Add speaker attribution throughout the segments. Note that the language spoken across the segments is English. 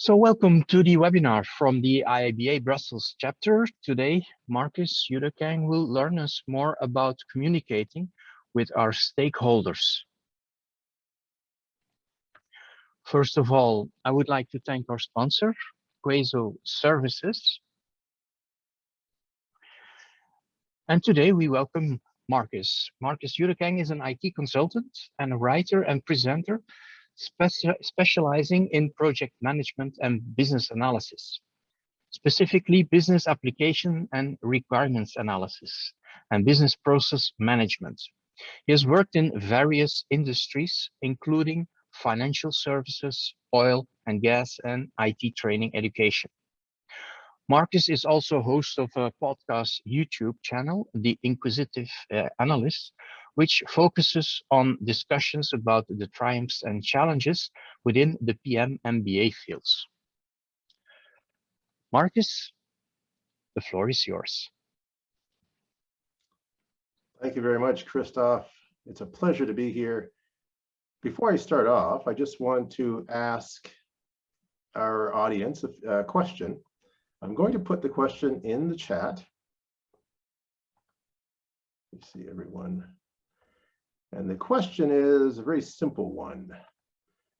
Speaker 1: So welcome to the webinar from the IABA Brussels chapter. Today, Marcus Yudekang will learn us more about communicating with our stakeholders. First of all, I would like to thank our sponsor, Quaso Services. And today we welcome Marcus. Marcus Yudekang is an IT consultant and a writer and presenter specializing in project management and business analysis, specifically business application and requirements analysis and business process management. He has worked in various industries, including financial services, oil and gas, and IT training education. Marcus is also host of a podcast YouTube channel, The Inquisitive Analyst, which focuses on discussions about the triumphs and challenges within the PM MBA fields. Marcus, the floor is yours.
Speaker 2: Thank you very much, Christoph. It's a pleasure to be here. Before I start off, I just want to ask our audience a question. I'm going to put the question in the chat. You see everyone. And the question is a very simple one.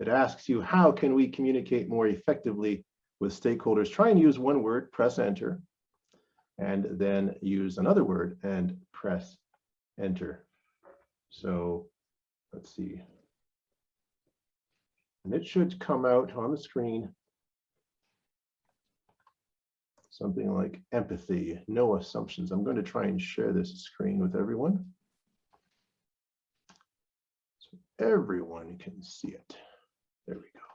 Speaker 2: It asks you, how can we communicate more effectively with stakeholders? Try and use one word, press enter, and then use another word and press enter. So let's see. And it should come out on the screen. Something like empathy, no assumptions. I'm going to try and share this screen with everyone, so everyone can see it. There we go.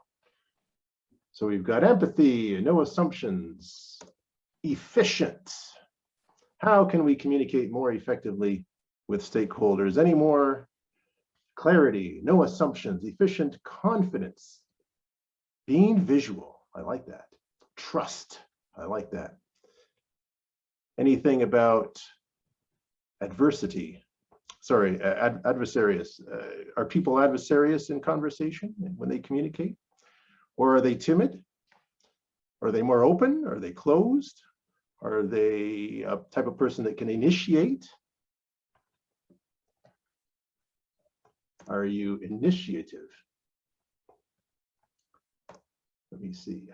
Speaker 2: So we've got empathy, no assumptions, efficient. How can we communicate more effectively with stakeholders? Any more clarity, no assumptions, efficient, confidence, being visual. I like that. Trust. I like that. Anything about adversity? Sorry, adversarious. Are people adversarious in conversation when they communicate? Or are they timid? Are they more open? Are they closed? Are they a type of person that can initiate? Are you initiative? Let me see.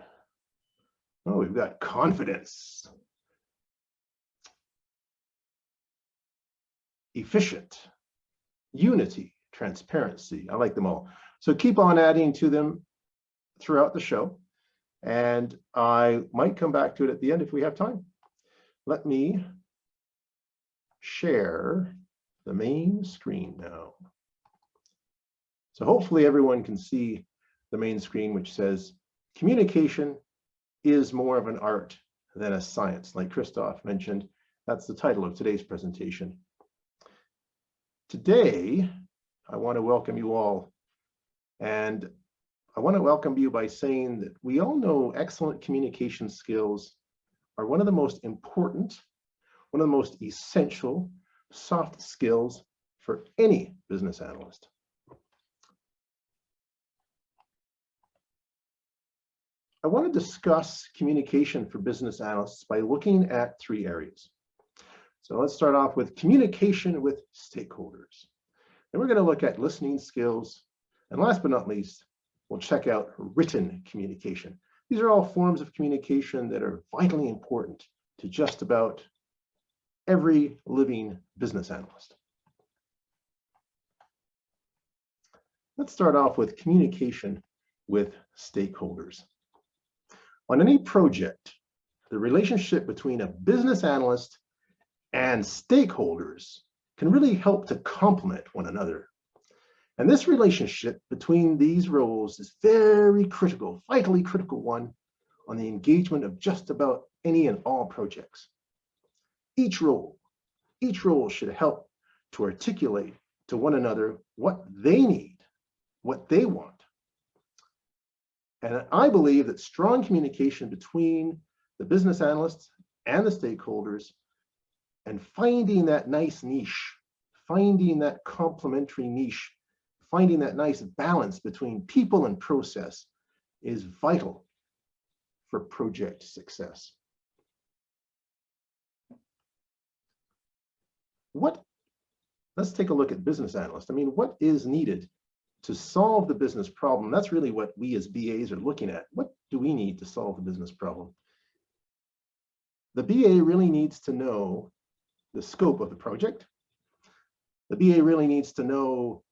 Speaker 2: Oh, we've got confidence. Efficient. Unity. Transparency. I like them all. So keep on adding to them throughout the show. And I might come back to it at the end if we have time. Let me share the main screen now. So hopefully everyone can see the main screen, which says communication is more of an art than a science. Like Christoph mentioned, that's the title of today's presentation. Today, I want to welcome you all. And I want to welcome you by saying that we all know excellent communication skills are one of the most important, one of the most essential soft skills for any business analyst. I want to discuss communication for business analysts by looking at three areas. So let's start off with communication with stakeholders. Then we're going to look at listening skills. And last but not least, we'll check out written communication. These are all forms of communication that are vitally important to just about every living business analyst. Let's start off with communication with stakeholders. On any project, the relationship between a business analyst and stakeholders can really help to complement one another. And this relationship between these roles is very critical, vitally critical one on the engagement of just about any and all projects. Each role should help to articulate to one another what they need, what they want. And I believe that strong communication between the business analysts and the stakeholders and finding that nice niche, finding that complementary niche, finding that nice balance between people and process is vital for project success. Let's take a look at business analyst. I mean, what is needed to solve the business problem? That's really what we as BAs are looking at. What do we need to solve the business problem? The BA really needs to know the scope of the project. The BA really needs to know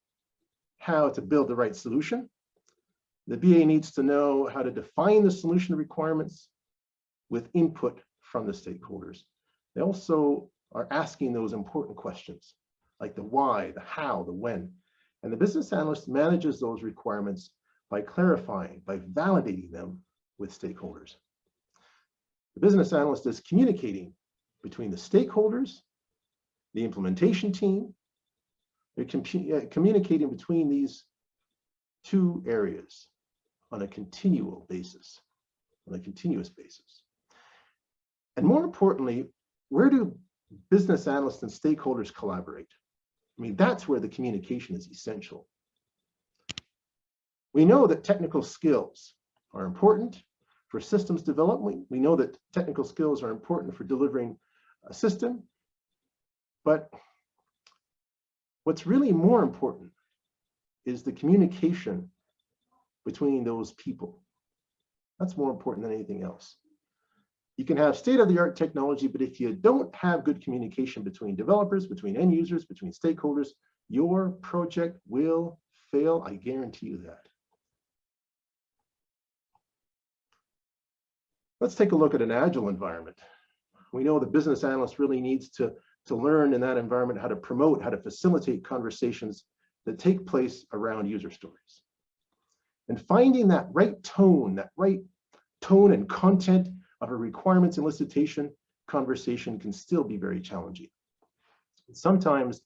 Speaker 2: how to build the right solution. The BA needs to know how to define the solution requirements with input from the stakeholders. They also are asking those important questions like the why, the how, the when. And the business analyst manages those requirements by clarifying, by validating them with stakeholders. The business analyst is communicating between the stakeholders, the implementation team. They're communicating between these two areas on a continuous basis. And more importantly, where do business analysts and stakeholders collaborate? I mean, that's where the communication is essential. We know that technical skills are important for systems development. We know that technical skills are important for delivering a system. But what's really more important is the communication between those people. That's more important than anything else. You can have state-of-the-art technology, but if you don't have good communication between developers, between end users, between stakeholders, your project will fail. I guarantee you that. Let's take a look at an agile environment. We know the business analyst really needs to learn in that environment how to promote, how to facilitate conversations that take place around user stories. And finding that right tone and content of a requirements elicitation conversation can still be very challenging. Sometimes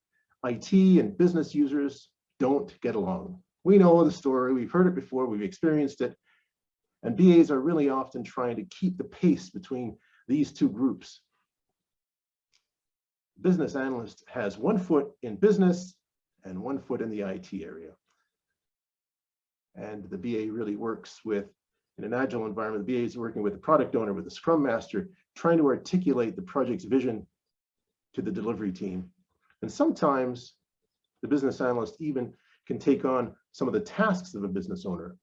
Speaker 2: IT and business users don't get along. We know the story, we've heard it before, we've experienced it, and BAs are really often trying to keep the pace between these two groups. Business analyst has one foot in business and one foot in the IT area. And the BA really works with, in an agile environment, the BA is working with the product owner, with the scrum master, trying to articulate the project's vision to the delivery team. And sometimes the business analyst even can take on some of the tasks of a business owner,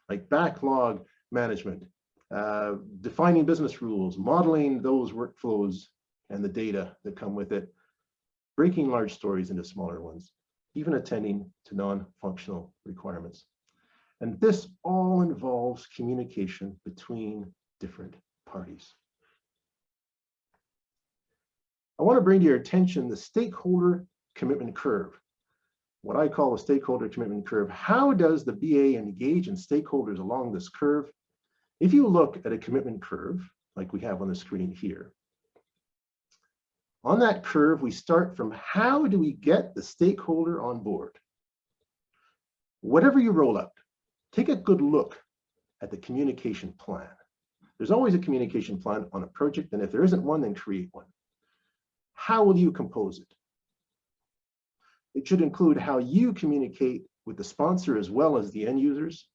Speaker 2: like backlog management, defining business rules, modeling those workflows and the data that come with it, breaking large stories into smaller ones, even attending to non-functional requirements. And this all involves communication between different parties. I want to bring to your attention the stakeholder commitment curve, what I call the stakeholder commitment curve. How does the BA engage in stakeholders along this curve? If you look at a commitment curve, like we have on the screen here, on that curve, we start from how do we get the stakeholder on board? Whatever you roll out, take a good look at the communication plan. There's always a communication plan on a project, and if there isn't one, then create one. How will you compose it? It should include how you communicate with the sponsor as well as the end users.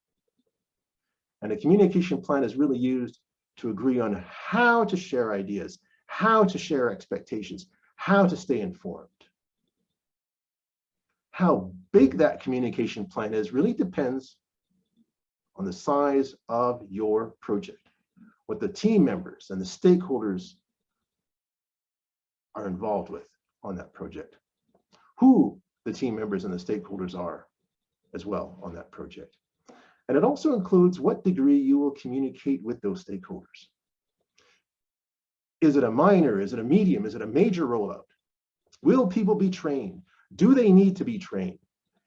Speaker 2: And a communication plan is really used to agree on how to share ideas, how to share expectations, how to stay informed. How big that communication plan is really depends on the size of your project, what the team members and the stakeholders are involved with on that project, who the team members and the stakeholders are as well on that project. And it also includes what degree you will communicate with those stakeholders. Is it a minor? Is it a medium? Is it a major rollout? Will people be trained? Do they need to be trained?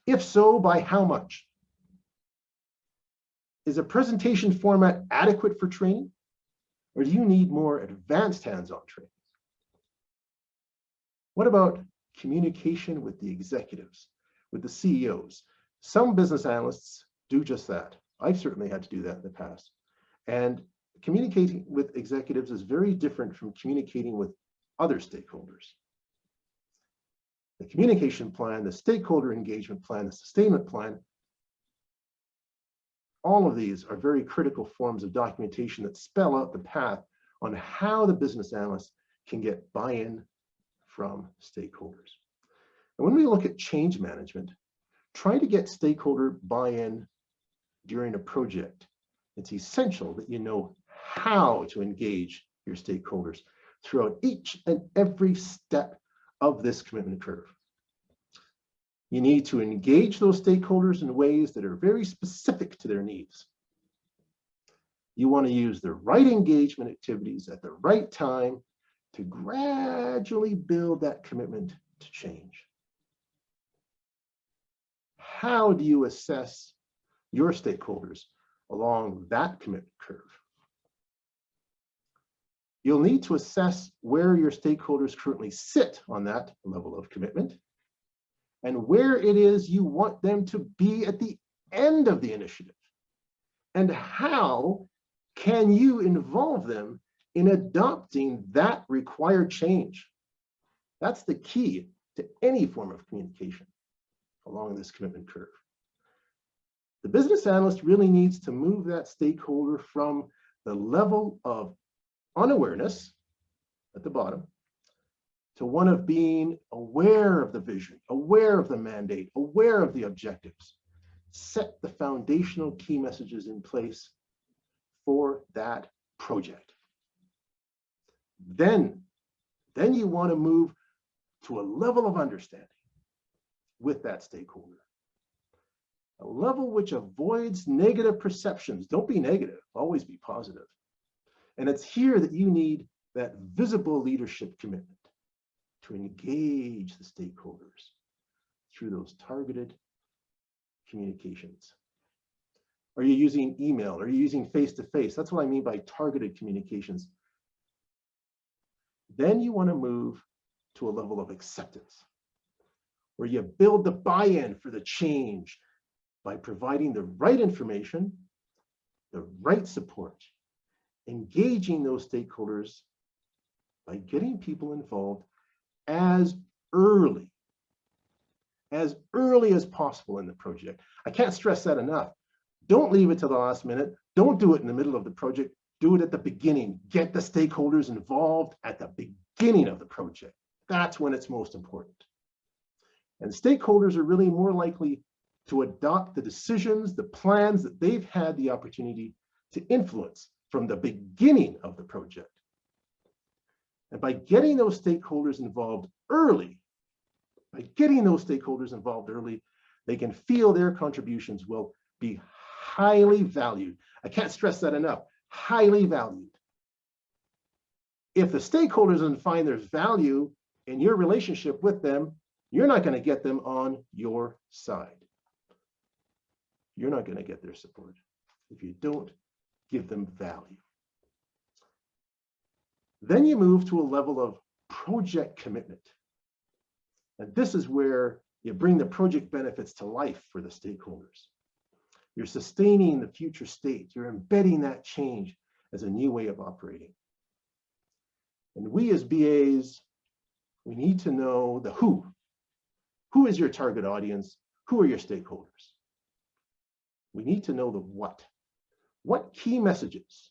Speaker 2: If so, by how much? Is a presentation format adequate for training? Or do you need more advanced hands-on training? What about communication with the executives, with the CEOs? Some business analysts do just that. I've certainly had to do that in the past. And communicating with executives is very different from communicating with other stakeholders. The communication plan, the stakeholder engagement plan, the sustainment plan All of these are very critical forms of documentation that spell out the path on how the business analyst can get buy-in from stakeholders. And when we look at change management, try to get stakeholder buy-in during a project. It's essential that you know how to engage your stakeholders throughout each and every step of this commitment curve. You need to engage those stakeholders in ways that are very specific to their needs. You want to use the right engagement activities at the right time to gradually build that commitment to change. How do you assess your stakeholders along that commitment curve? You'll need to assess where your stakeholders currently sit on that level of commitment and where it is you want them to be at the end of the initiative. And how can you involve them in adopting that required change? That's the key to any form of communication along this commitment curve. The business analyst really needs to move that stakeholder from the level of unawareness at the bottom to one of being aware of the vision, aware of the mandate, aware of the objectives. Set the foundational key messages in place for that project. Then you want to move to a level of understanding with that stakeholder. A level which avoids negative perceptions. Don't be negative, always be positive. And it's here that you need that visible leadership commitment to engage the stakeholders through those targeted communications. Are you using email? Are you using face-to-face? That's what I mean by targeted communications. Then you want to move to a level of acceptance, where you build the buy-in for the change by providing the right information, the right support, engaging those stakeholders by getting people involved as early as possible in the project. I can't stress that enough. Don't leave it to the last minute. Don't do it in the middle of the project. Do it at the beginning. Get the stakeholders involved at the beginning of the project. That's when it's most important. And stakeholders are really more likely to adopt the decisions, the plans that they've had the opportunity to influence from the beginning of the project. And by getting those stakeholders involved early, they can feel their contributions will be highly valued. I can't stress that enough, highly valued. If the stakeholders don't find there's value in your relationship with them, you're not going to get them on your side. You're not going to get their support if you don't give them value. Then you move to a level of project commitment. And this is where you bring the project benefits to life for the stakeholders. You're sustaining the future state. You're embedding that change as a new way of operating. And we as BAs, we need to know the who. Who is your target audience? Who are your stakeholders? We need to know the what. What key messages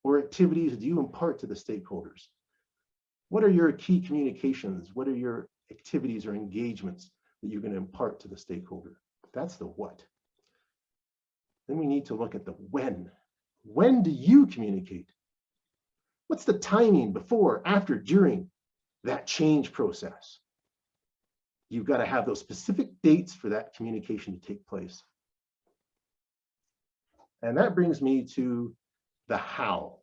Speaker 2: or activities do you impart to the stakeholders? What are your key communications? What are your activities or engagements that you're going to impart to the stakeholder? That's the what. Then we need to look at the when. When do you communicate? What's the timing before, after, during that change process? You've got to have those specific dates for that communication to take place. And that brings me to the how.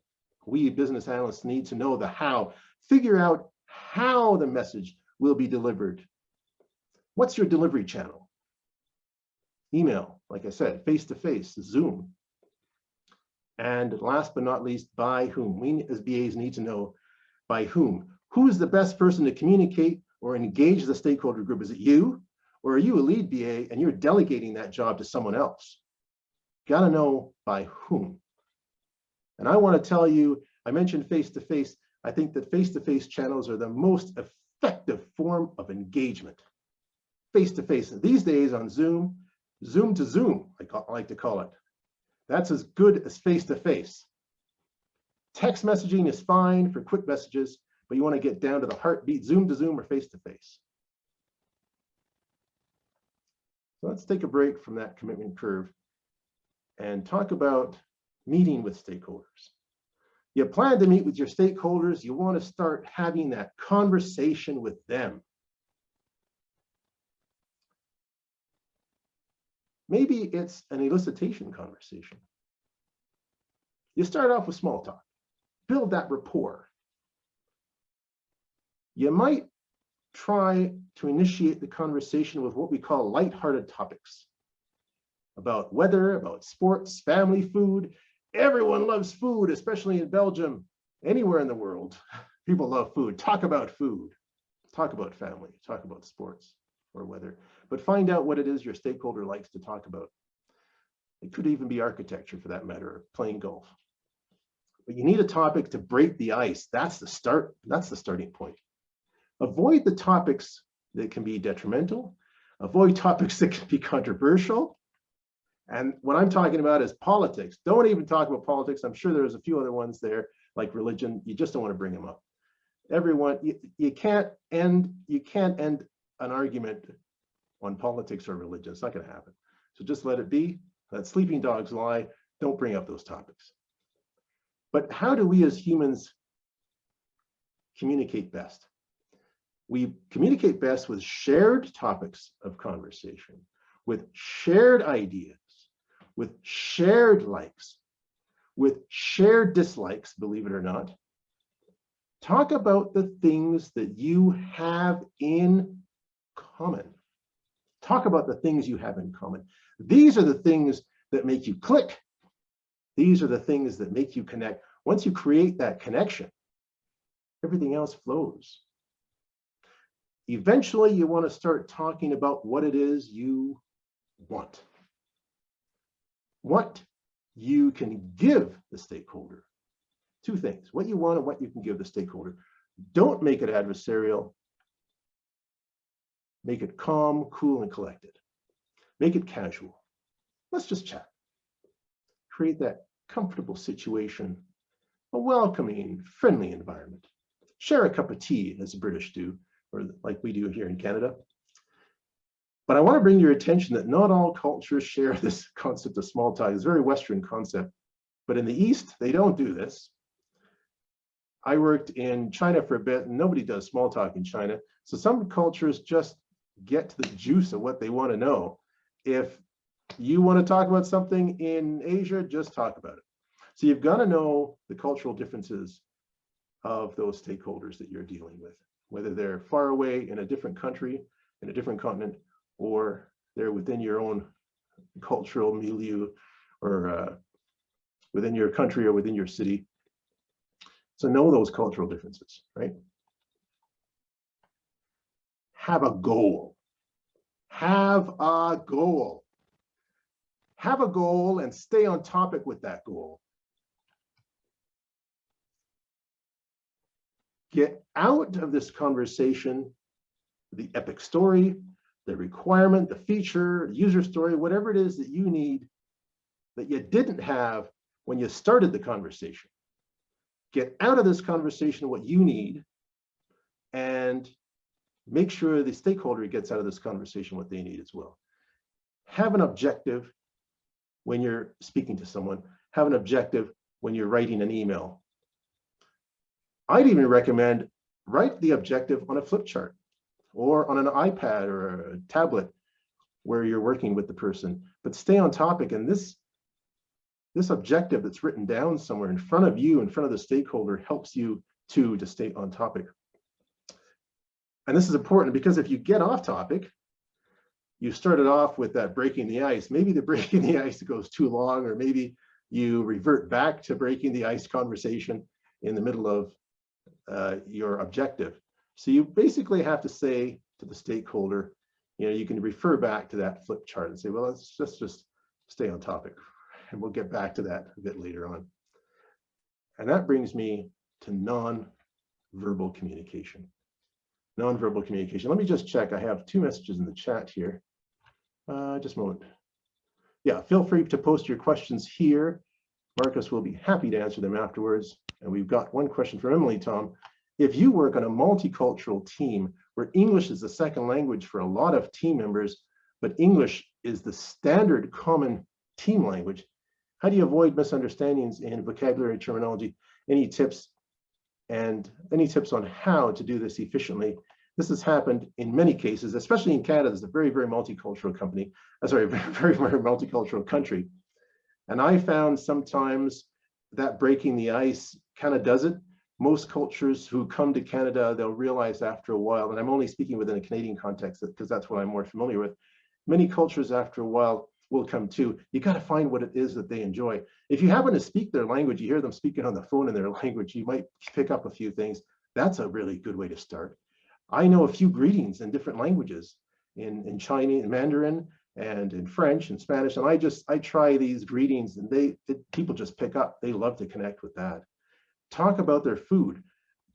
Speaker 2: We business analysts need to know the how. Figure out how the message will be delivered. What's your delivery channel? Email, like I said, face-to-face, Zoom. And last but not least, by whom? We as BAs need to know by whom. Who is the best person to communicate or engage the stakeholder group? Is it you? Or are you a lead BA and you're delegating that job to someone else? Got to know by whom. And I want to tell you, I mentioned face-to-face. I think that face-to-face channels are the most effective form of engagement. Face-to-face. These days on Zoom, Zoom to Zoom, I like to call it. That's as good as face-to-face. Text messaging is fine for quick messages, but you want to get down to the heartbeat, Zoom to Zoom or face-to-face. So let's take a break from that commitment curve and talk about meeting with stakeholders. You plan to meet with your stakeholders, you want to start having that conversation with them. Maybe it's an elicitation conversation. You start off with small talk, build that rapport. You might try to initiate the conversation with what we call lighthearted topics about weather, about sports, family, food. Everyone loves food, especially in Belgium, anywhere in the world. People love food. Talk about food, talk about family, talk about sports or weather, but find out what it is your stakeholder likes to talk about. It could even be architecture for that matter, or playing golf. But you need a topic to break the ice. That's the start. That's the starting point. Avoid the topics that can be detrimental. Avoid topics that can be controversial. And what I'm talking about is politics. Don't even talk about politics. I'm sure there's a few other ones there, like religion. You just don't want to bring them up. Everyone, you can't end an argument on politics or religion. It's not going to happen. So just let it be. Let sleeping dogs lie. Don't bring up those topics. But how do we as humans communicate best? We communicate best with shared topics of conversation, with shared ideas, with shared likes, with shared dislikes, believe it or not. Talk about the things that you have in common. Talk about the things you have in common. These are the things that make you click. These are the things that make you connect. Once you create that connection, everything else flows. Eventually, you want to start talking about what it is you want. What you can give the stakeholder. Two things, what you want and what you can give the stakeholder. Don't make it adversarial. Make it calm, cool, and collected. Make it casual. Let's just chat. Create that comfortable situation, a welcoming, friendly environment. Share a cup of tea, as the British do, or like we do here in Canada. But I want to bring your attention that not all cultures share this concept of small talk. It's a very Western concept, but in the East, they don't do this. I worked in China for a bit, and nobody does small talk in China. So some cultures just get to the juice of what they want to know. If you want to talk about something in Asia, just talk about it. So you've got to know the cultural differences of those stakeholders that you're dealing with, whether they're far away in a different country, in a different continent, or they're within your own cultural milieu, or within your country or within your city. So know those cultural differences, right? Have a goal. Have a goal. Have a goal and stay on topic with that goal. Get out of this conversation the epic story, the requirement, the feature, the user story, whatever it is that you need that you didn't have when you started the conversation. Get out of this conversation what you need and make sure the stakeholder gets out of this conversation what they need as well. Have an objective when you're speaking to someone. Have an objective when you're writing an email. I'd even recommend write the objective on a flip chart or on an iPad or a tablet where you're working with the person, but stay on topic. And this objective that's written down somewhere in front of you, in front of the stakeholder, helps you to stay on topic. And this is important because if you get off topic, you started off with that breaking the ice. Maybe the breaking the ice goes too long, or maybe you revert back to breaking the ice conversation in the middle of your objective. So you basically have to say to the stakeholder, you can refer back to that flip chart and say, well, let's just stay on topic. And we'll get back to that a bit later on. And that brings me to non-verbal communication. Non-verbal communication. Let me just check. I have 2 messages in the chat here. Just a moment. yeah, feel free to post your questions here. Marcus will be happy to answer them afterwards. And we've got one question from Emily, Tom. If you work on a multicultural team where English is the second language for a lot of team members, but English is the standard common team language, how do you avoid misunderstandings in vocabulary terminology? Any tips? And any tips on how to do this efficiently? This has happened in many cases, especially in Canada. It's a very, very multicultural company. Sorry, very, very multicultural country. And I found sometimes that breaking the ice kind of does it. Most cultures who come to Canada, they'll realize after a while, and I'm only speaking within a Canadian context because that's what I'm more familiar with. Many cultures after a while will come to, you got to find what it is that they enjoy. If you happen to speak their language, you hear them speaking on the phone in their language, you might pick up a few things. That's a really good way to start. I know a few greetings in different languages, in Chinese, Mandarin, and in French and Spanish, and I try these greetings, and people just pick up. They love to connect with that. Talk about their food.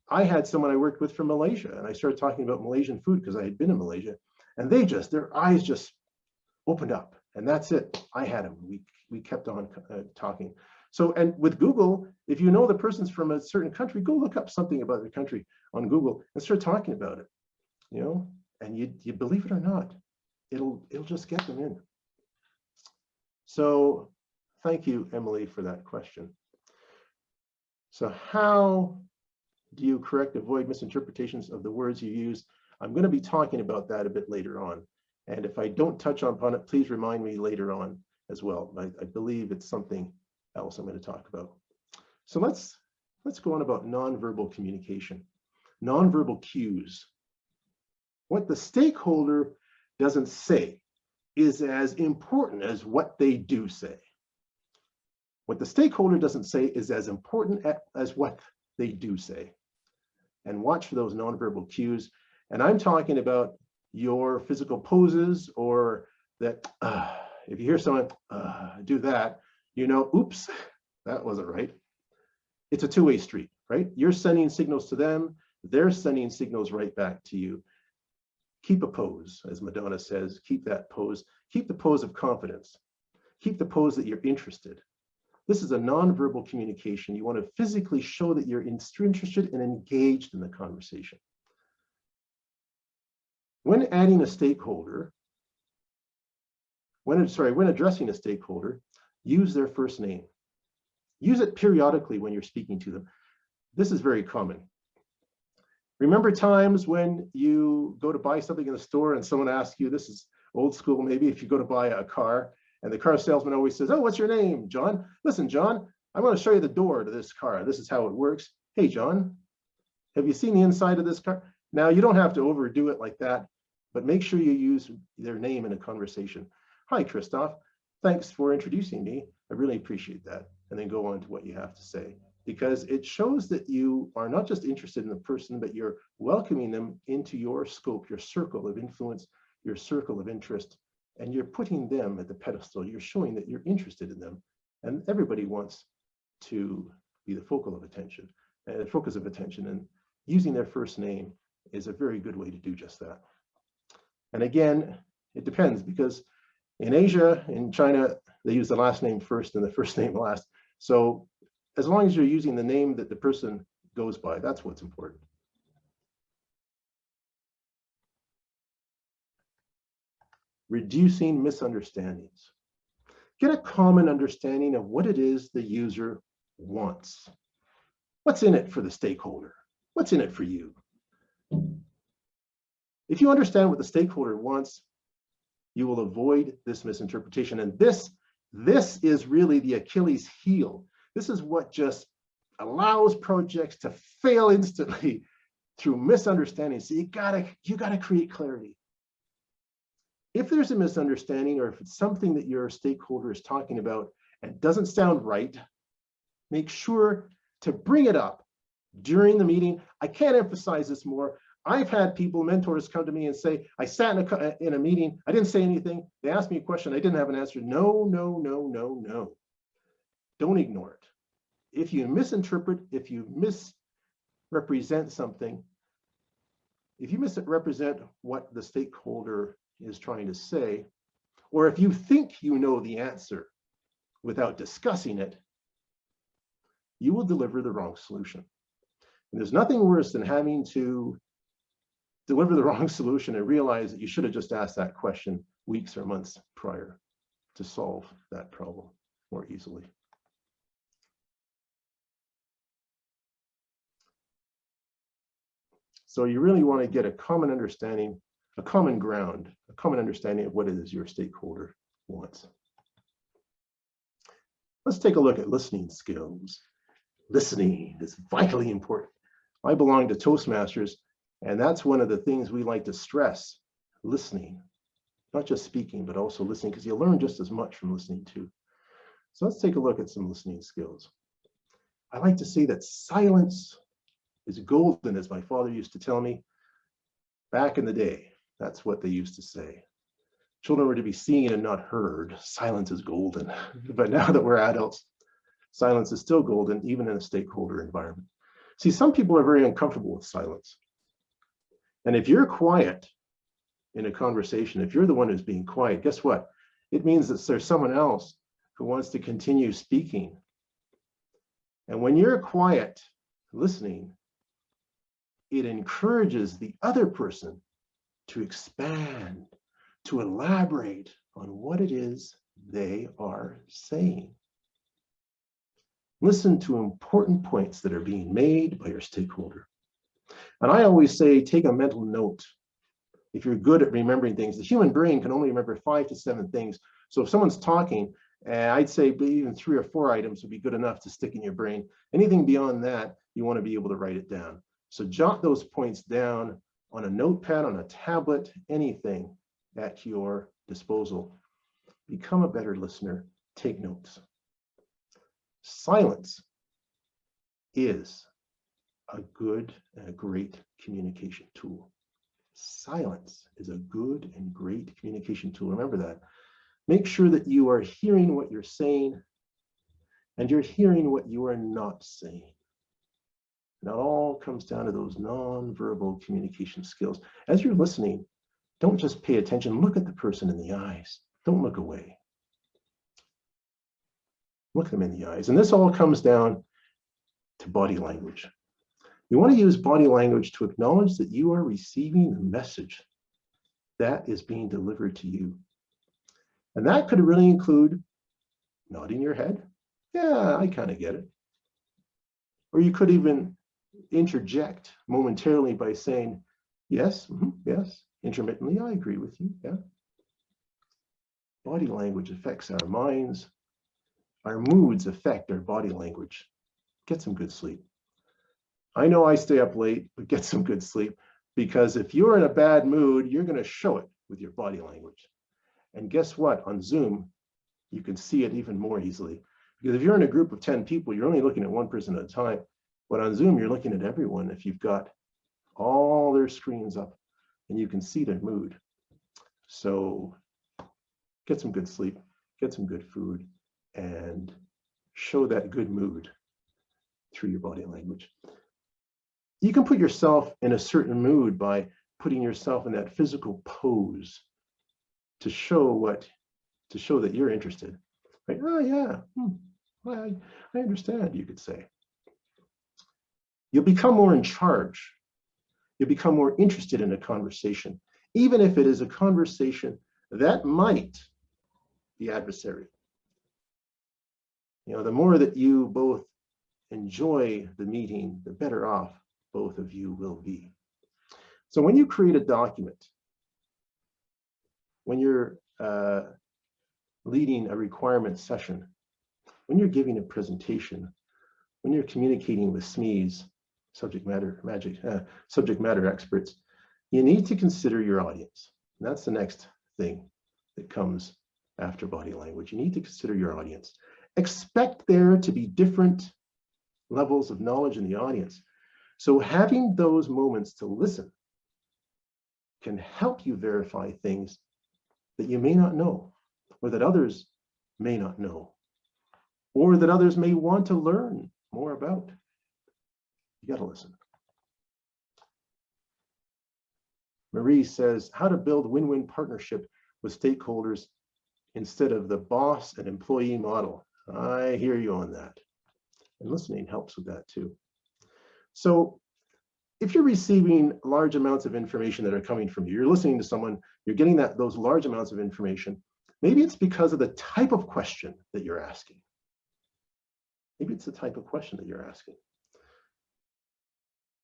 Speaker 2: I had someone I worked with from Malaysia, and I started talking about Malaysian food because I had been in Malaysia, and their eyes just opened up, and that's it. I had them. We kept on talking. So, and with Google, if you know the person's from a certain country, go look up something about their country on Google and start talking about it. You know, and you believe it or not, it'll just get them in. So, thank you, Emily, for that question. So, how do you avoid misinterpretations of the words you use? I'm going to be talking about that a bit later on. And if I don't touch upon it, please remind me later on as well. I believe it's something else I'm going to talk about. So let's go on about nonverbal communication, nonverbal cues. What the stakeholder doesn't say is as important as what they do say. What the stakeholder doesn't say is as important as what they do say. And watch for those nonverbal cues. And I'm talking about your physical poses, or that if you hear someone do that, you know, oops, that wasn't right. It's a two-way street, right? You're sending signals to them, they're sending signals right back to you. Keep a pose, as Madonna says, keep that pose. Keep the pose of confidence. Keep the pose that you're interested. This is a nonverbal communication. You want to physically show that you're interested and engaged in the conversation. When adding a stakeholder, when addressing a stakeholder, use their first name. Use it periodically when you're speaking to them. This is very common. Remember times when you go to buy something in the store and someone asks you, this is old school maybe, if you go to buy a car and the car salesman always says, oh, what's your name, John? Listen, John, I want to show you the door to this car. This is how it works. Hey, John, have you seen the inside of this car? Now, you don't have to overdo it like that, but make sure you use their name in a conversation. Hi, Christoph. Thanks for introducing me. I really appreciate that. And then go on to what you have to say, because it shows that you are not just interested in the person, but you're welcoming them into your scope, your circle of influence, your circle of interest, and you're putting them at the pedestal. You're showing that you're interested in them. And everybody wants to be the focus of attention, and using their first name is a very good way to do just that. And again, it depends, because in Asia, in China, they use the last name first and the first name last. So as long as you're using the name that the person goes by, that's what's important. Reducing misunderstandings. Get a common understanding of what it is the user wants. What's in it for the stakeholder? What's in it for you? If you understand what the stakeholder wants, you will avoid this misinterpretation. And this is really the Achilles heel. This is what just allows projects to fail instantly through misunderstanding. So you gotta create clarity. If there's a misunderstanding, or if it's something that your stakeholder is talking about and doesn't sound right, make sure to bring it up during the meeting. I can't emphasize this more. I've had people, mentors, come to me and say, I sat in a meeting, I didn't say anything. They asked me a question, I didn't have an answer. No. Don't ignore it. If you misinterpret, if you misrepresent something, if you misrepresent what the stakeholder is trying to say, or if you think you know the answer without discussing it, you will deliver the wrong solution. And there's nothing worse than having to deliver the wrong solution and realize that you should have just asked that question weeks or months prior to solve that problem more easily. So you really want to get a common understanding, a common ground, a common understanding of what it is your stakeholder wants. Let's take a look at listening skills. Listening is vitally important. I belong to Toastmasters, and that's one of the things we like to stress, listening. Not just speaking, but also listening, because you learn just as much from listening too. So let's take a look at some listening skills. I like to say that silence is golden, as my father used to tell me back in the day. That's what they used to say. Children were to be seen and not heard. Silence is golden. But now that we're adults, silence is still golden, even in a stakeholder environment. See, some people are very uncomfortable with silence. And if you're quiet in a conversation, if you're the one who's being quiet, guess what? It means that there's someone else who wants to continue speaking. And when you're quiet, listening, it encourages the other person to expand, to elaborate on what it is they are saying. Listen to important points that are being made by your stakeholder. And I always say, take a mental note. If you're good at remembering things, the human brain can only remember 5 to 7 things. So if someone's talking, I'd say even 3 or 4 items would be good enough to stick in your brain. Anything beyond that, you want to be able to write it down. So jot those points down on a notepad, on a tablet, anything at your disposal. Become a better listener. Take notes. Silence is a good and a great communication tool. Silence is a good and great communication tool. Remember that. Make sure that you are hearing what you're saying and you're hearing what you are not saying. Now, it all comes down to those non-verbal communication skills. As you're listening, don't just pay attention. Look at the person in the eyes. Don't look away. Look them in the eyes. And this all comes down to body language. You want to use body language to acknowledge that you are receiving the message that is being delivered to you. And that could really include nodding your head. Yeah, I kind of get it. Or you could even interject momentarily by saying, yes, yes, intermittently, I agree with you, yeah. Body language affects our minds. Our moods affect our body language. Get some good sleep. I know I stay up late, but get some good sleep, because if you're in a bad mood, you're going to show it with your body language. And guess what? On Zoom, you can see it even more easily. Because if you're in a group of 10 people, you're only looking at one person at a time. But on Zoom, you're looking at everyone if you've got all their screens up and you can see their mood. So get some good sleep, get some good food, and show that good mood through your body language. You can put yourself in a certain mood by putting yourself in that physical pose to show that you're interested. Right? Oh yeah, I understand, you could say. You'll become more in charge. You'll become more interested in a conversation, even if it is a conversation that might be adversarial. You know, the more that you both enjoy the meeting, the better off both of you will be. So when you create a document, when you're leading a requirement session, when you're giving a presentation, when you're communicating with SMEs, subject matter experts, you need to consider your audience. And that's the next thing that comes after body language. You need to consider your audience. Expect there to be different levels of knowledge in the audience. So having those moments to listen can help you verify things that you may not know, or that others may not know, or that others may want to learn more about. You got to listen. Marie says, how to build win-win partnership with stakeholders instead of the boss and employee model. I hear you on that. And listening helps with that too. So if you're receiving large amounts of information that are coming from you, you're listening to someone, you're getting those large amounts of information, maybe it's because of the type of question that you're asking. Maybe it's the type of question that you're asking.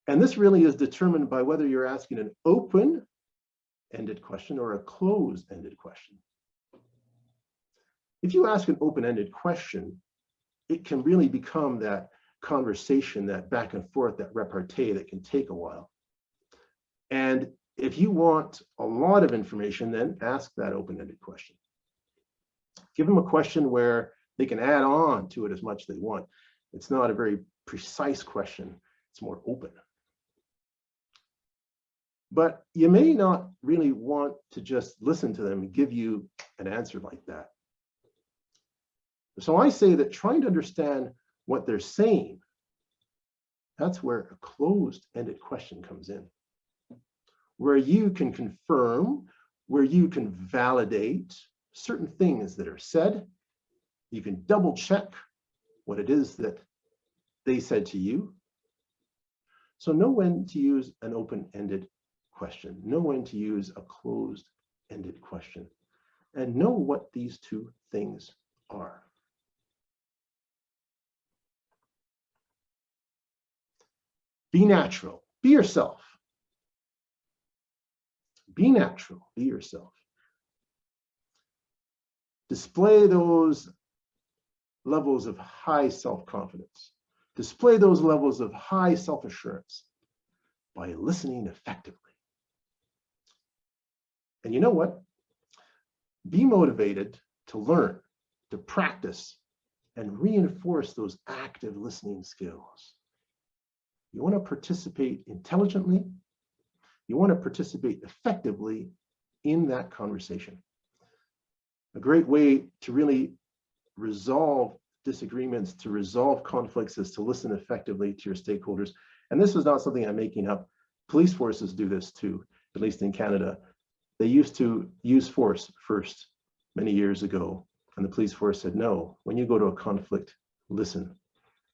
Speaker 2: And this really is determined by whether you're asking an open-ended question or a closed-ended question. If you ask an open-ended question, it can really become that conversation, that back and forth, that repartee that can take a while. And if you want a lot of information, then ask that open-ended question. Give them a question where they can add on to it as much as they want. It's not a very precise question, it's more open. But you may not really want to just listen to them and give you an answer like that. So I say that trying to understand what they're saying, that's where a closed-ended question comes in, where you can confirm, where you can validate certain things that are said. You can double check what it is that they said to you. So know when to use an open-ended question, know when to use a closed-ended question, and know what these two things are. Be natural, be yourself. Be natural, be yourself. Display those levels of high self-confidence. Display those levels of high self-assurance by listening effectively. And you know what? Be motivated to learn, to practice, and reinforce those active listening skills. You want to participate intelligently. You want to participate effectively in that conversation. A great way to really resolve disagreements, to resolve conflicts, is to listen effectively to your stakeholders. And this is not something I'm making up. Police forces do this too, at least in Canada. They used to use force first many years ago, and the police force said, no, when you go to a conflict, listen.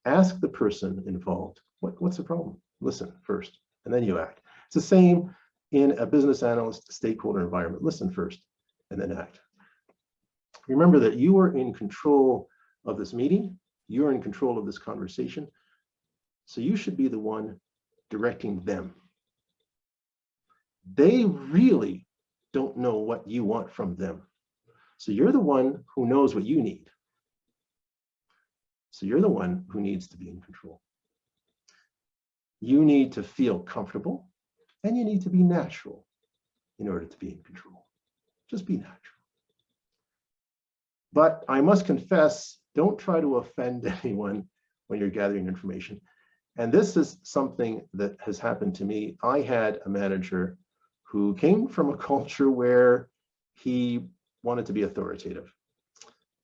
Speaker 2: Ask the person involved, what's the problem? Listen first, and then you act. It's the same in a business analyst stakeholder environment. Listen first, and then act. Remember that you are in control of this meeting. You are in control of this conversation. So you should be the one directing them. They really don't know what you want from them. So you're the one who knows what you need. So you're the one who needs to be in control. You need to feel comfortable, and you need to be natural in order to be in control. Just be natural. But I must confess, don't try to offend anyone when you're gathering information. And this is something that has happened to me. I had a manager who came from a culture where he wanted to be authoritative.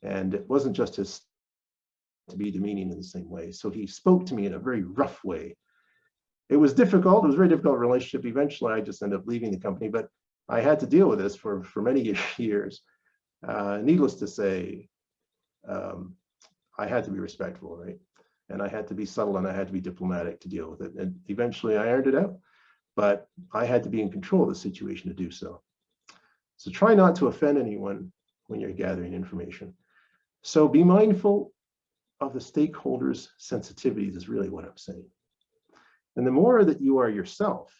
Speaker 2: And it wasn't just his to be demeaning in the same way. So he spoke to me in a very rough way. It was difficult. It was a very difficult relationship. Eventually, I just ended up leaving the company, but I had to deal with this for many years. Needless to say, I had to be respectful, right? And I had to be subtle, and I had to be diplomatic to deal with it. And eventually I ironed it out, but I had to be in control of the situation to do so. So try not to offend anyone when you're gathering information. So be mindful of the stakeholders' sensitivities is really what I'm saying. And the more that you are yourself,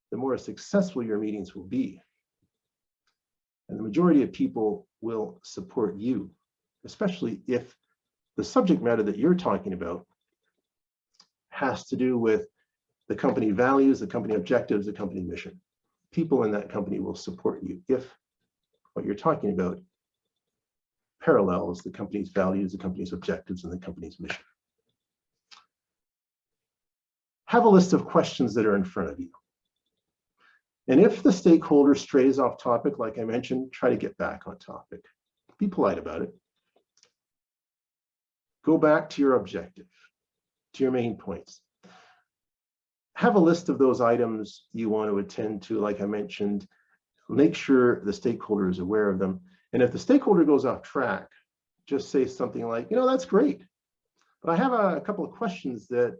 Speaker 2: the more successful your meetings will be. And the majority of people will support you, especially if the subject matter that you're talking about has to do with the company values, the company objectives, the company mission. People in that company will support you if what you're talking about parallels the company's values, the company's objectives, and the company's mission. Have a list of questions that are in front of you. And if the stakeholder strays off topic, like I mentioned, try to get back on topic. Be polite about it. Go back to your objective, to your main points. Have a list of those items you want to attend to, like I mentioned. Make sure the stakeholder is aware of them. And if the stakeholder goes off track, just say something like, that's great, but I have a couple of questions that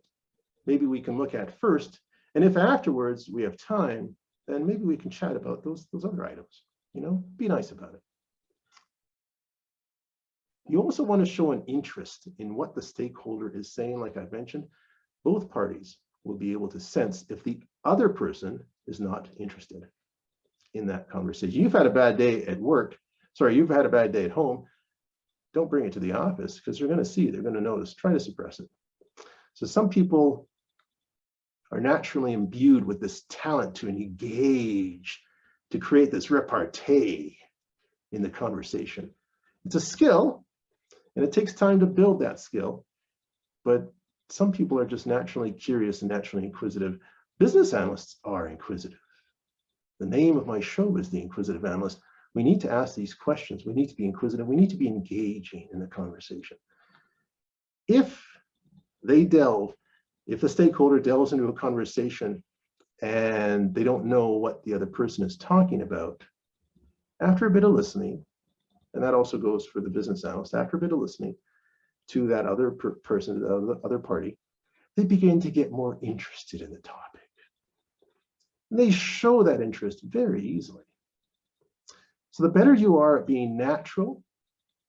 Speaker 2: maybe we can look at first. And if afterwards we have time, then maybe we can chat about those other items. Be nice about it. You also want to show an interest in what the stakeholder is saying. Like I've mentioned, both parties will be able to sense if the other person is not interested in that conversation. You've had a bad day at work. Sorry, you've had a bad day at home. Don't bring it to the office because they're going to see, they're going to notice. Try to suppress it. So some people are naturally imbued with this talent to engage, to create this repartee in the conversation. It's a skill, and it takes time to build that skill, but some people are just naturally curious and naturally inquisitive. Business analysts are inquisitive. The name of my show is The Inquisitive Analyst. We need to ask these questions. We need to be inquisitive. We need to be engaging in the conversation. If the stakeholder delves into a conversation and they don't know what the other person is talking about, after a bit of listening, and that also goes for the business analyst, after a bit of listening to that other person, the other party, they begin to get more interested in the topic. And they show that interest very easily. So the better you are at being natural,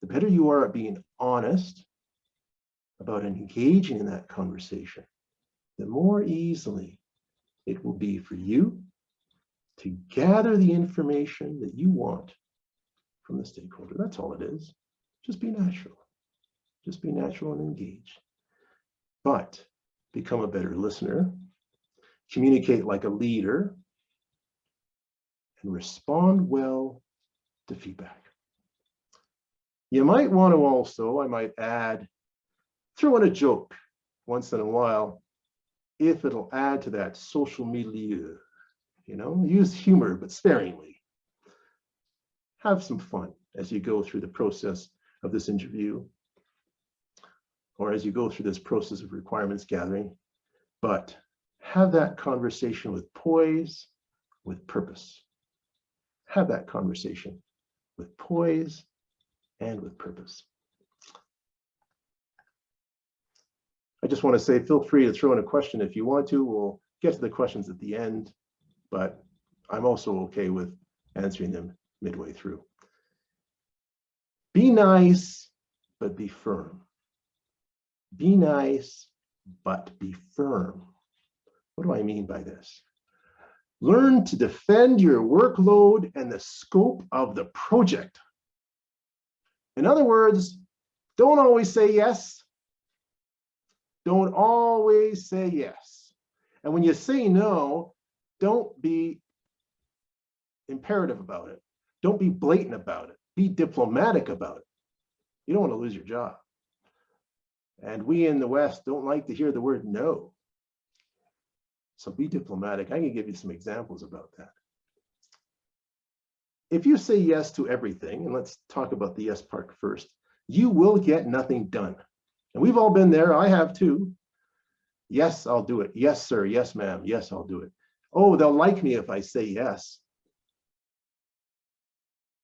Speaker 2: the better you are at being honest about engaging in that conversation, the more easily it will be for you to gather the information that you want from the stakeholder. That's all it is. Just be natural. Just be natural and engaged. But become a better listener, communicate like a leader, and respond well to feedback. You might want to also, I might add, throw in a joke once in a while if it'll add to that social milieu. Use humor, but sparingly. Have some fun as you go through the process of this interview, or as you go through this process of requirements gathering, but have that conversation with poise, with purpose. Have that conversation with poise and with purpose. I just want to say, feel free to throw in a question if you want to. We'll get to the questions at the end, but I'm also okay with answering them midway through. Be nice, but be firm. Be nice, but be firm. What do I mean by this? Learn to defend your workload and the scope of the project. In other words, don't always say yes. Don't always say yes. And when you say no, don't be imperative about it. Don't be blatant about it. Be diplomatic about it. You don't want to lose your job. And we in the West don't like to hear the word no. So be diplomatic. I can give you some examples about that. If you say yes to everything, and let's talk about the yes part first, you will get nothing done. And we've all been there. I have too. Yes, I'll do it. Yes, sir. Yes, ma'am. Yes, I'll do it. Oh, they'll like me if I say yes.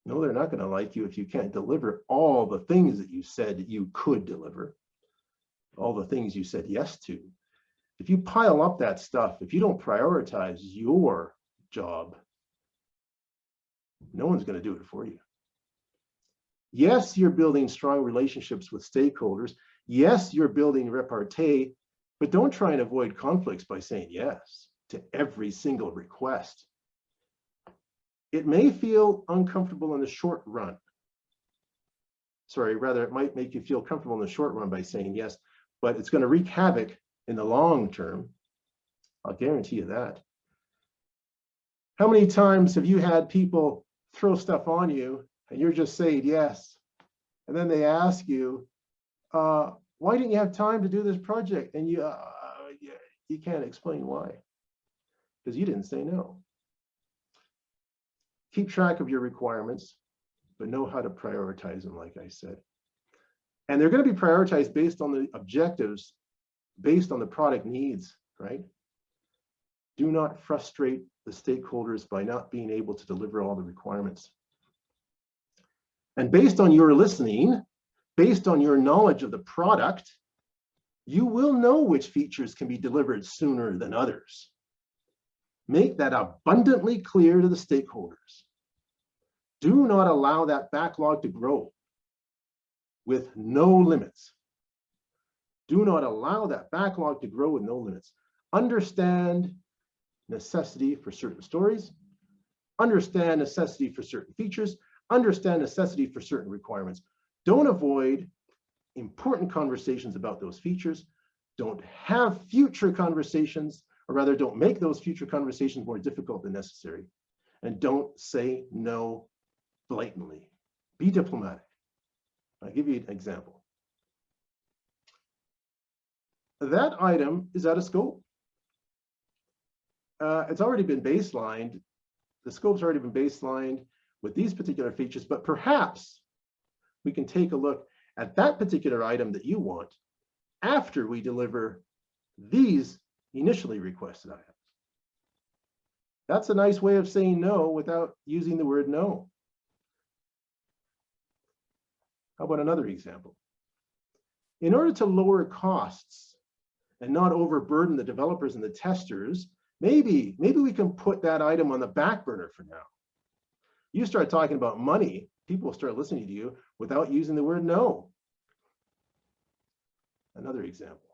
Speaker 2: No, they're not going to like you if you can't deliver all the things that you said that you could deliver, all the things you said yes to. If you pile up that stuff, if you don't prioritize your job, no one's going to do it for you. Yes, you're building strong relationships with stakeholders. Yes, you're building repartee, but don't try and avoid conflicts by saying yes to every single request. It may feel uncomfortable in the short run. Sorry, rather, it might make you feel comfortable in the short run by saying yes, but it's going to wreak havoc in the long term. I'll guarantee you that. How many times have you had people throw stuff on you and you're just saying yes, and then they ask you, why didn't you have time to do this project? And you can't explain why, because you didn't say no. Keep track of your requirements, but know how to prioritize them, like I said. And they're going to be prioritized based on the objectives, based on the product needs, right? Do not frustrate the stakeholders by not being able to deliver all the requirements. And based on your listening, based on your knowledge of the product, you will know which features can be delivered sooner than others. Make that abundantly clear to the stakeholders. Do not allow that backlog to grow with no limits. Do not allow that backlog to grow with no limits. Understand necessity for certain stories, understand necessity for certain features, understand necessity for certain requirements. Don't avoid important conversations about those features. Don't have future conversations, or rather don't make those future conversations more difficult than necessary. And don't say no blatantly. Be diplomatic. I'll give you an example. That item is out of scope. It's already been baselined. The scope's already been baselined with these particular features, but perhaps we can take a look at that particular item that you want after we deliver these initially requested items. That's a nice way of saying no without using the word no. How about another example? In order to lower costs and not overburden the developers and the testers, maybe we can put that item on the back burner for now. You start talking about money, people will start listening to you without using the word no. Another example.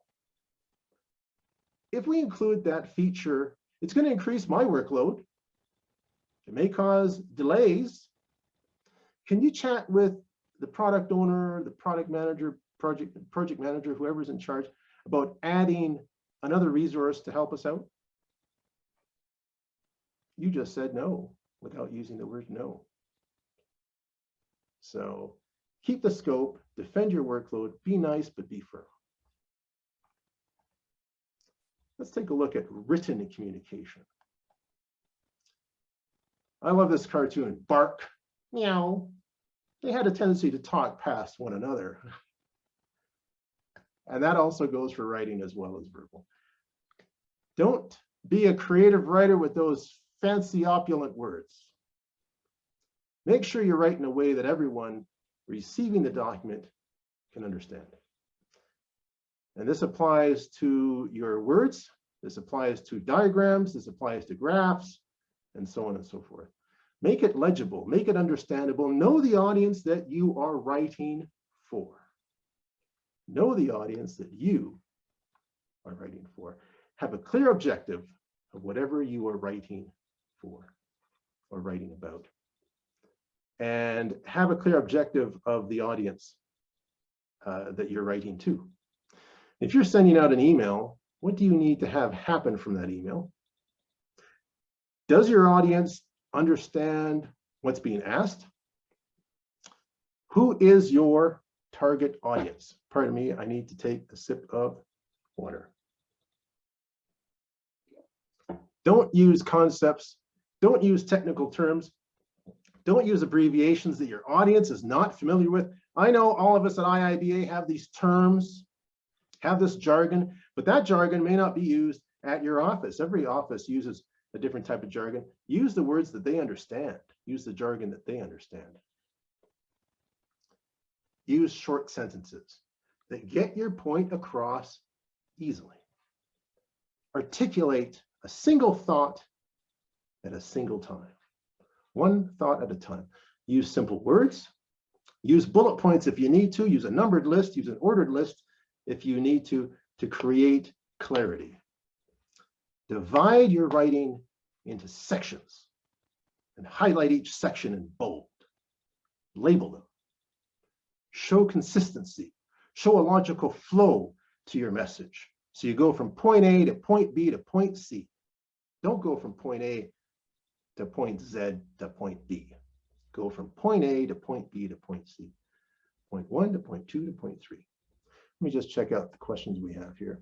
Speaker 2: If we include that feature, it's going to increase my workload. It may cause delays. Can you chat with the product owner, the product manager, project manager, whoever's in charge, about adding another resource to help us out? You just said no without using the word no. So keep the scope, defend your workload, be nice, but be firm. Let's take a look at written communication. I love this cartoon, Bark, meow. They had a tendency to talk past one another. And that also goes for writing as well as verbal. Don't be a creative writer with those fancy opulent words. Make sure you write in a way that everyone receiving the document can understand. And this applies to your words, this applies to diagrams, this applies to graphs, and so on and so forth. Make it legible, make it understandable, know the audience that you are writing for. Know the audience that you are writing for. Have a clear objective of whatever you are writing for or writing about. And have a clear objective of the audience that you're writing to. If you're sending out an email, what do you need to have happen from that email? Does your audience understand what's being asked? Who is your target audience? Pardon me, I need to take a sip of water. Don't use concepts, don't use technical terms, don't use abbreviations that your audience is not familiar with. I know all of us at IIBA have these terms, have this jargon, but that jargon may not be used at your office. Every office uses a different type of jargon. Use the words that they understand. Use the jargon that they understand. Use short sentences that get your point across easily. Articulate a single thought at a single time. One thought at a time. Use simple words. Use bullet points if you need to. Use a numbered list. Use an ordered list if you need to create clarity. Divide your writing into sections and highlight each section in bold. Label them. Show consistency. Show a logical flow to your message. So you go from point A to point B to point C. Don't go from point A to point Z to point B. Go from point A to point B to point C. Point 1 to point 2 to point 3. Let me just check out the questions we have here.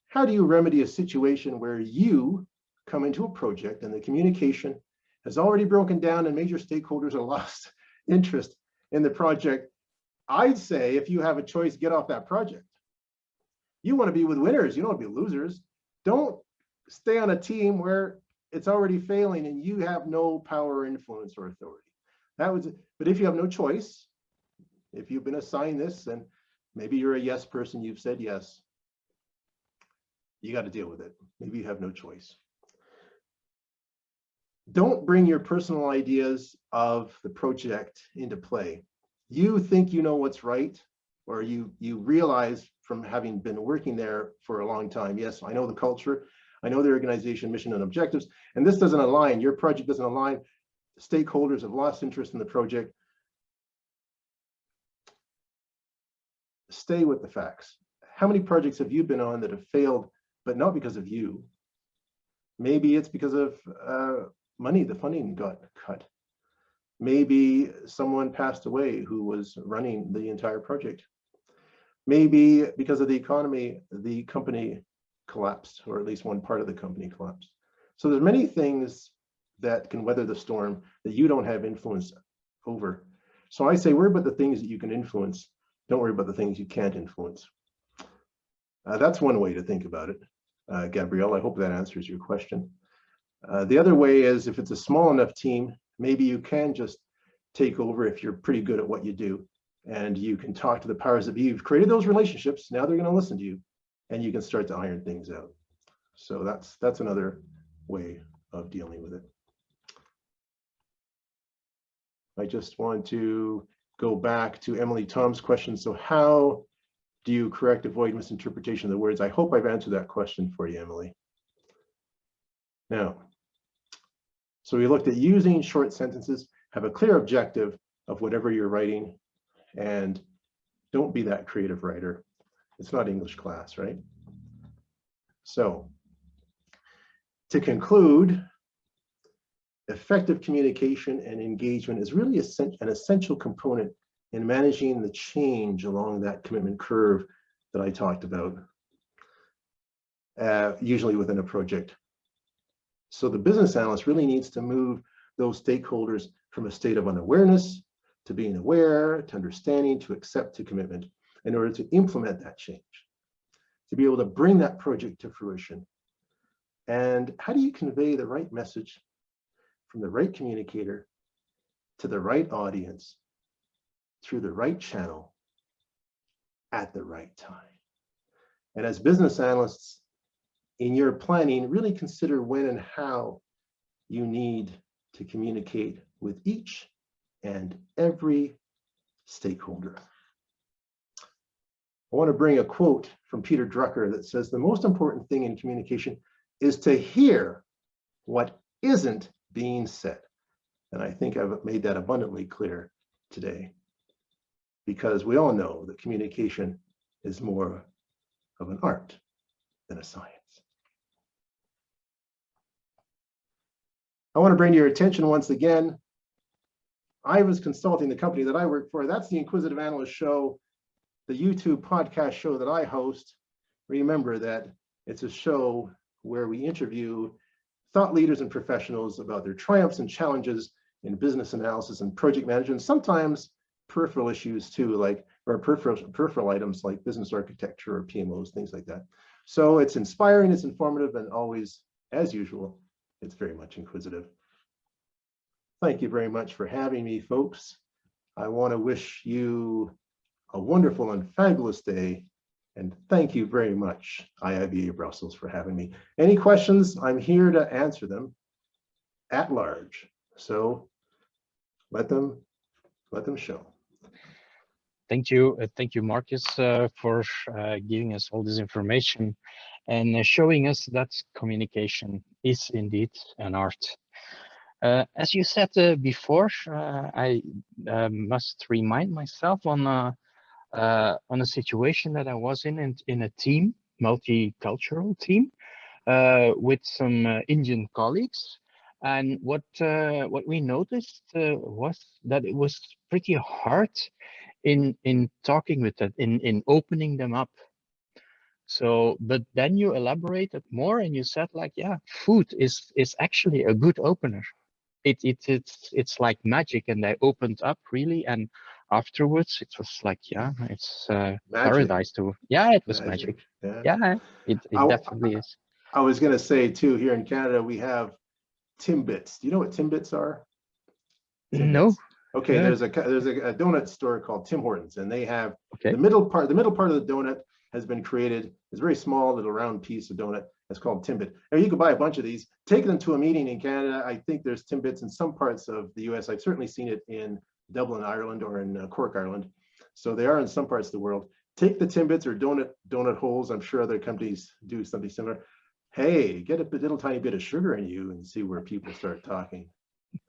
Speaker 2: How do you remedy a situation where you come into a project and the communication has already broken down and major stakeholders are lost interest in the project? I'd say if you have a choice, get off that project. You want to be with winners. You don't want to be losers. Don't stay on a team where it's already failing and you have no power, influence, or authority. That was, but if you have no choice, if you've been assigned this and maybe you're a yes person, you've said yes, you got to deal with it. Maybe you have no choice. Don't bring your personal ideas of the project into play. You think you know what's right, or you realize from having been working there for a long time, yes, I know the culture, I know the organization mission and objectives, and this doesn't align, your project doesn't align, stakeholders have lost interest in the project. Stay with the facts. How many projects have you been on that have failed, but not because of you? Maybe it's because of money, the funding got cut. Maybe someone passed away who was running the entire project. Maybe because of the economy, the company collapsed, or at least one part of the company collapsed. So there's many things that can weather the storm that you don't have influence over. So I say, worry about the things that you can influence. Don't worry about the things you can't influence. That's one way to think about it, Gabrielle. I hope that answers your question. The other way is, if it's a small enough team, maybe you can just take over if you're pretty good at what you do, and you can talk to the powers that be. You've created those relationships. Now they're going to listen to you, and you can start to iron things out. So that's another way of dealing with it. I just want to go back to Emily Tom's question. So how do you correct, avoid misinterpretation of the words? I hope I've answered that question for you, Emily. Now, so we looked at using short sentences, have a clear objective of whatever you're writing, and don't be that creative writer. It's not English class, right? So to conclude, effective communication and engagement is really an essential component in managing the change along that commitment curve that I talked about, usually within a project. So the business analyst really needs to move those stakeholders from a state of unawareness to being aware, to understanding, to accept, to commitment, in order to implement that change, to be able to bring that project to fruition. And how do you convey the right message from the right communicator to the right audience through the right channel at the right time? And as business analysts, in your planning, really consider when and how you need to communicate with each and every stakeholder. I want to bring a quote from Peter Drucker that says, the most important thing in communication is to hear what isn't being said. And I think I've made that abundantly clear today, because we all know that communication is more of an art than a science. I want to bring to your attention once again, I was consulting the company that I work for. That's the Inquisitive Analyst Show, the YouTube podcast show that I host. Remember that it's a show where we interview thought leaders and professionals about their triumphs and challenges in business analysis and project management, sometimes peripheral issues too, like, or peripheral items like business architecture or PMOs, things like that. So it's inspiring, it's informative, and always, as usual, it's very much inquisitive. Thank you very much for having me, folks. I want to wish you a wonderful and fabulous day. And thank you very much, IIBA Brussels, for having me. Any questions? I'm here to answer them at large. So let them show.
Speaker 1: Thank you, Marcus, for giving us all this information and showing us that communication is indeed an art. As you said before, I must remind myself on a situation that I was in a team, multicultural team, with some Indian colleagues. And what we noticed was that it was pretty hard in talking with that, in opening them up. So, but then you elaborated more and you said like, yeah, food is actually a good opener. It's like magic, and they opened up really, and afterwards it was like, yeah, it's paradise too. Yeah, it was magic. Yeah, it definitely is.
Speaker 2: I was going to say too, here in Canada we have Timbits. Do you know what Timbits are?
Speaker 1: No.
Speaker 2: Okay,
Speaker 1: Yeah.
Speaker 2: there's a donut store called Tim Hortons, and they have
Speaker 1: Okay.
Speaker 2: the middle part of the donut has been created. It's a very small little round piece of donut. It's called Timbit. And you can buy a bunch of these, take them to a meeting in Canada. I think there's Timbits in some parts of the US. I've certainly seen it in Dublin, Ireland, or in Cork, Ireland. So they are in some parts of the world. Take the Timbits or donut holes. I'm sure other companies do something similar. Hey, get a little tiny bit of sugar in you and see where people start talking.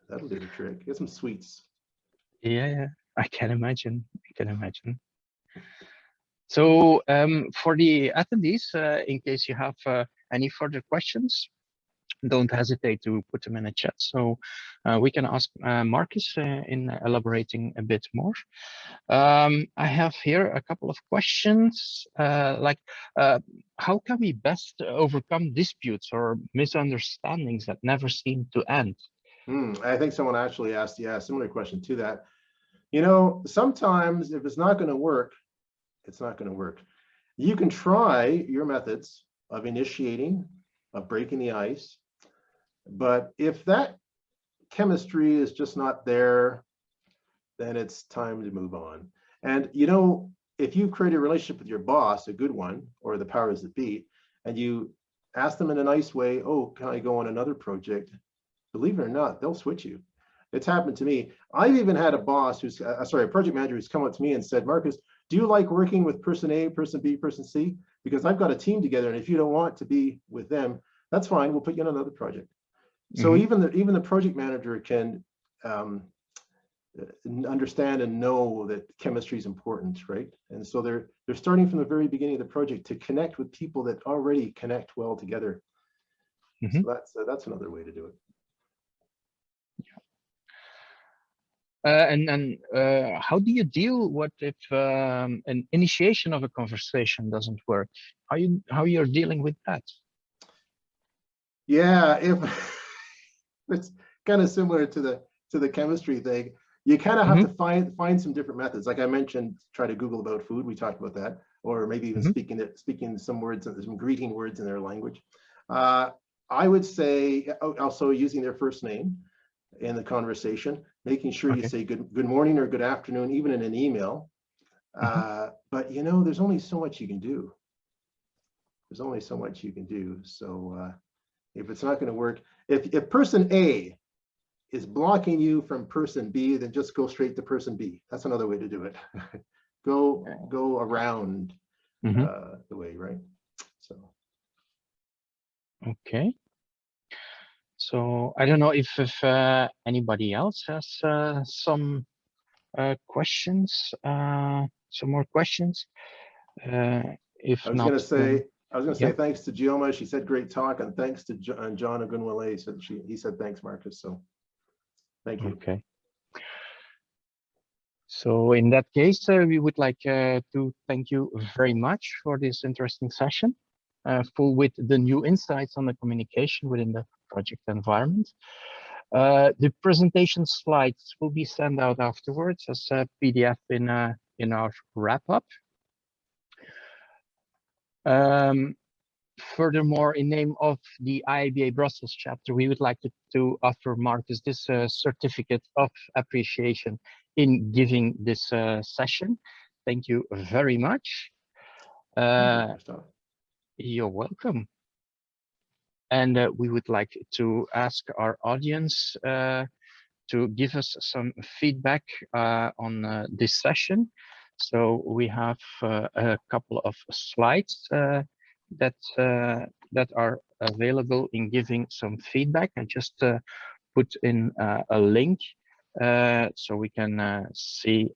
Speaker 2: That'll do the trick. Get some sweets.
Speaker 1: Yeah, I can imagine. I can imagine. So for the attendees, in case you have any further questions, don't hesitate to put them in the chat, so we can ask Marcus in elaborating a bit more. I have here a couple of questions, like how can we best overcome disputes or misunderstandings that never seem to end?
Speaker 2: I think someone actually asked, a similar question to that. You know, sometimes if it's not going to work, it's not going to work. You can try your methods of initiating, of breaking the ice, but if that chemistry is just not there, then it's time to move on. And you know, if you create a relationship with your boss, a good one, or the powers that be, and you ask them in a nice way, oh, can I go on another project? Believe it or not, they'll switch you. It's happened to me. I've even had a boss who's, a project manager who's come up to me and said, Marcus, do you like working with person A, person B, person C? Because I've got a team together, and if you don't want to be with them, that's fine. We'll put you on another project. So even the project manager can understand and know that chemistry is important, right? And so they're starting from the very beginning of the project to connect with people that already connect well together. So that's another way to do it.
Speaker 1: And how do you deal with if an initiation of a conversation doesn't work? How you're dealing with that?
Speaker 2: Yeah, if it's kind of similar to the chemistry thing, you kind of have to find some different methods. Like I mentioned, try to Google about food. We talked about that, or maybe even speaking some words, some greeting words in their language. I would say also using their first name in the conversation, making sure you say good morning or good afternoon, even in an email. But you know, there's only so much you can do. There's only so much you can do. So if it's not going to work, if person A is blocking you from person B, then just go straight to person B. That's another way to do it. go around the way, right? So.
Speaker 1: Okay. So I don't know if anybody else has some questions, some more questions. If
Speaker 2: I was
Speaker 1: not,
Speaker 2: going to say
Speaker 1: yeah.
Speaker 2: thanks to Gioma. She said great talk, and thanks to John Ogunwale. He said thanks, Marcus. So thank you.
Speaker 1: Okay. So in that case, we would like to thank you very much for this interesting session, full with the new insights on the communication within the project environment. The presentation slides will be sent out afterwards as a PDF in our wrap-up. Furthermore, in name of the IABA Brussels chapter, we would like to offer Marcus this certificate of appreciation in giving this session. Thank you very much. You're welcome. And we would like to ask our audience to give us some feedback on this session. So we have a couple of slides that are available in giving some feedback. I just put in a link so we can see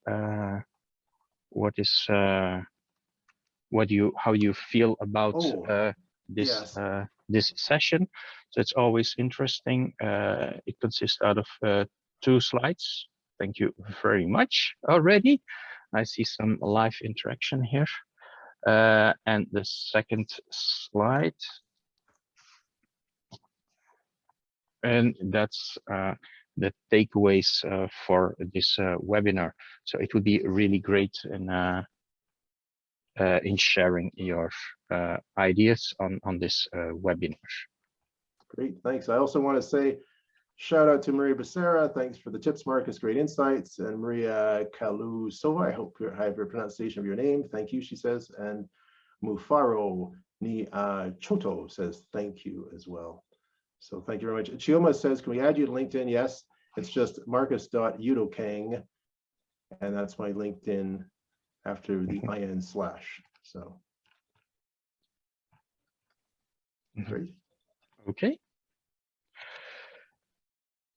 Speaker 1: what is how you feel about this this session. So it's always interesting. It consists out of 2 slides. Thank you very much already. I see some live interaction here. And the second slide. And that's the takeaways for this webinar. So it would be really great in sharing your ideas on this webinar.
Speaker 2: Great, thanks. I also want to say Shout out to Maria Becerra. Thanks for the tips, Marcus. Great insights. And Maria Kalusova, I hope I have your pronunciation of your name. Thank you, she says. And Mufaro Ni Choto says thank you as well. So thank you very much. Chioma says, can we add you to LinkedIn? Yes, it's just marcus.udokang. And that's my LinkedIn after the IN/. So great.
Speaker 1: Okay.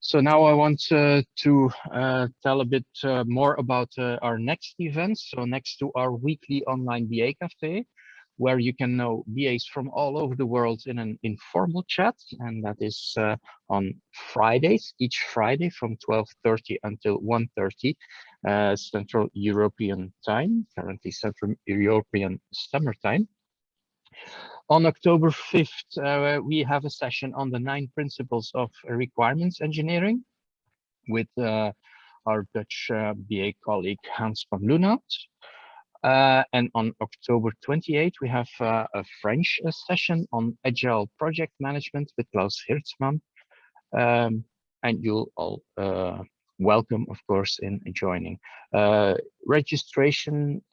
Speaker 1: So now I want to tell a bit more about our next event. So next to our weekly online BA Cafe, where you can know BAs from all over the world in an informal chat. And that is on Fridays, each Friday from 12:30 until 1:30 Central European time, currently Central European Summer Time. On October 5th, we have a session on the 9 principles of requirements engineering with our Dutch BA colleague Hans van Loonhout. And on October 28th, we have a French session on agile project management with Klaus Hirtzman. And you'll all welcome, of course, in joining. Registrations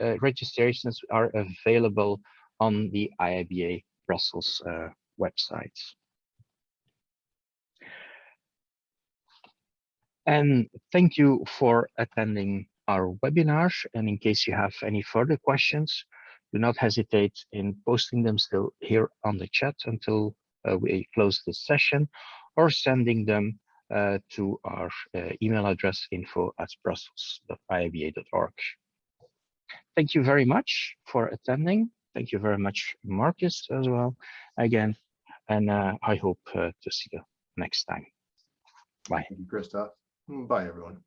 Speaker 1: are available on the IIBA Brussels website. And thank you for attending our webinar. And in case you have any further questions, do not hesitate in posting them still here on the chat until we close this session, or sending them to our email address info@brussels.iiba.org. Thank you very much for attending. Thank you very much, Marcus, as well, again. And I hope to see you next time. Bye.
Speaker 2: Thank you, Christoph. Bye, everyone.